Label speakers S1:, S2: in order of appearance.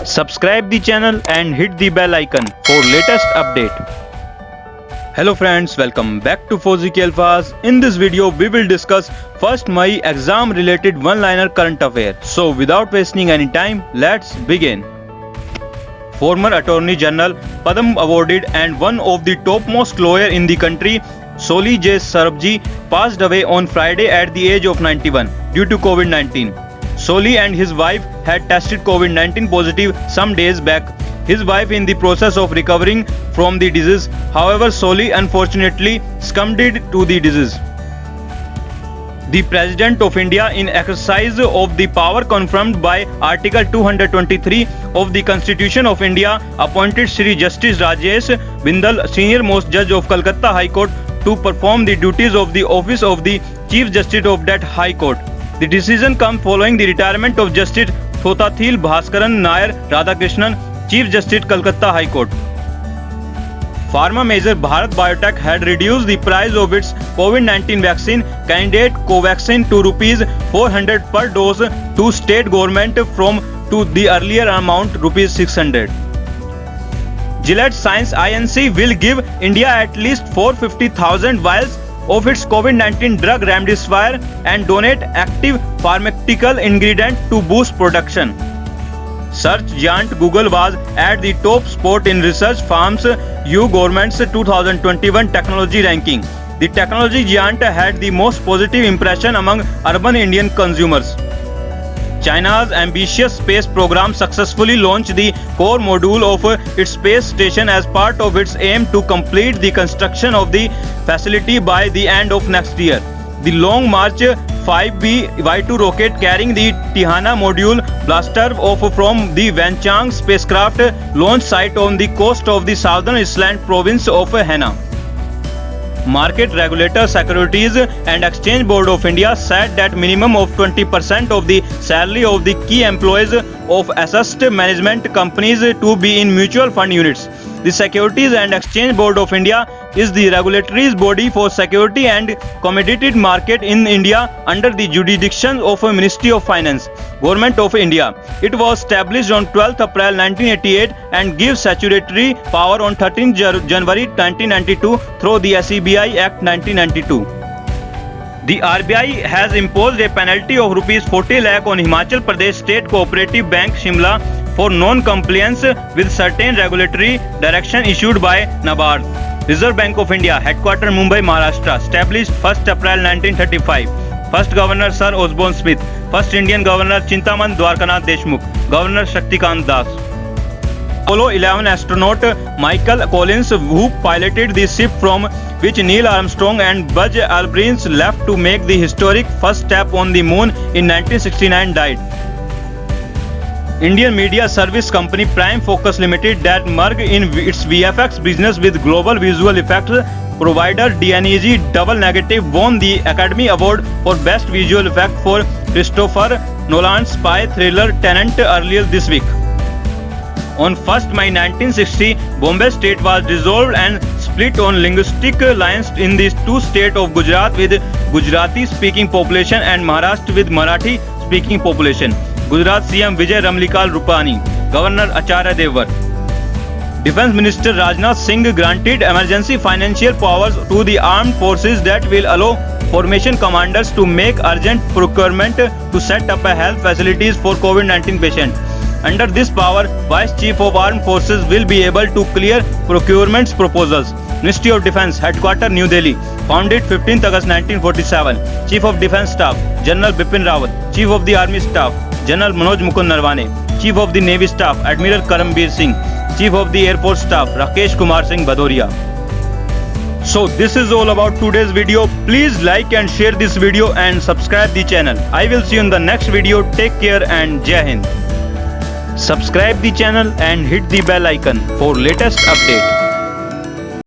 S1: Subscribe the channel and hit the bell icon for latest update. Hello friends, welcome back to Fauzi Ki Alfaz. In this video we will discuss 1st May exam related one-liner current affair. So without wasting any time, let's begin. Former Attorney General, Padma awarded and one of the topmost lawyer in the country, Soli J. Sarabji, passed away on Friday at the age of 91 due to COVID-19. Soli and his wife had tested COVID-19 positive some days back. His wife in the process of recovering from the disease. However, Soli unfortunately succumbed to the disease. The President of India, in exercise of the power confirmed by Article 223 of the Constitution of India, appointed Shri Justice Rajesh Bindal, Senior Most Judge of Calcutta High Court, to perform the duties of the office of the Chief Justice of that High Court. The decision comes following the retirement of Justice Thotathil Bhaskaran Nair Radhakrishnan, Chief Justice Calcutta High Court. Pharma major Bharat Biotech had reduced the price of its COVID-19 vaccine candidate Covaxin to Rs 400 per dose to state government from to the earlier amount Rs 600. Gilead Sciences Inc. will give India at least 450,000 vials of its COVID-19 drug Remdesivir and donate active pharmaceutical ingredient to boost production. Search giant Google was at the top spot in research firms U government's 2021 technology ranking. The technology giant had the most positive impression among urban Indian consumers. China's ambitious space program successfully launched the core module of its space station as part of its aim to complete the construction of the facility by the end of next year. The Long March 5B Y2 rocket carrying the Tihana module blaster off from the Wenchang spacecraft launch site on the coast of the southern Iceland province of Hana. Market regulator Securities and Exchange Board of India said that minimum of 20% of the salary of the key employees of assessed management companies to be in mutual fund units. The Securities and Exchange Board of India is the regulatory body for security and commodity market in India under the jurisdiction of Ministry of Finance, Government of India. It was established on 12th April 1988 and gives statutory power on 13th January 1992 through the SEBI Act 1992. The RBI has imposed a penalty of Rs 40 lakh on Himachal Pradesh State Cooperative Bank Shimla for non-compliance with certain regulatory direction issued by NABARD. Reserve Bank of India, headquartered Mumbai, Maharashtra, established 1st April 1935. First Governor Sir Osborne Smith. First Indian Governor Chintaman Dwarkanath Deshmukh. Governor Shaktikant Das. Apollo 11 astronaut Michael Collins, who piloted the ship from which Neil Armstrong and Buzz Aldrin left to make the historic first step on the moon in 1969, died. Indian media service company Prime Focus Limited, that merged in its VFX business with global visual effects provider DNEG Double Negative, won the Academy Award for Best Visual Effect for Christopher Nolan's spy thriller Tenet earlier this week. On 1st May 1960, Bombay state was dissolved and split on linguistic lines in the two states of Gujarat with Gujarati-speaking population and Maharashtra with Marathi-speaking population. Gujarat CM Vijay Ramlikal Rupani, Governor Acharya Devwar. Defense Minister Rajnath Singh granted emergency financial powers to the armed forces that will allow formation commanders to make urgent procurement to set up health facilities for COVID-19 patients. Under this power, Vice Chief of Armed Forces will be able to clear procurement proposals. Ministry of Defence, headquarters New Delhi, founded 15th August 1947. Chief of Defence Staff, General Bipin Rawat. Chief of the Army Staff, General Manoj Mukund Narwane. Chief of the Navy Staff, Admiral Karambir Singh. Chief of the Air Force Staff, Rakesh Kumar Singh Bhadoria. So this is all about today's video. Please like and share this video and subscribe the channel. I will see you in the next video. Take care and Jai Hind. Subscribe the channel and hit the bell icon for latest update.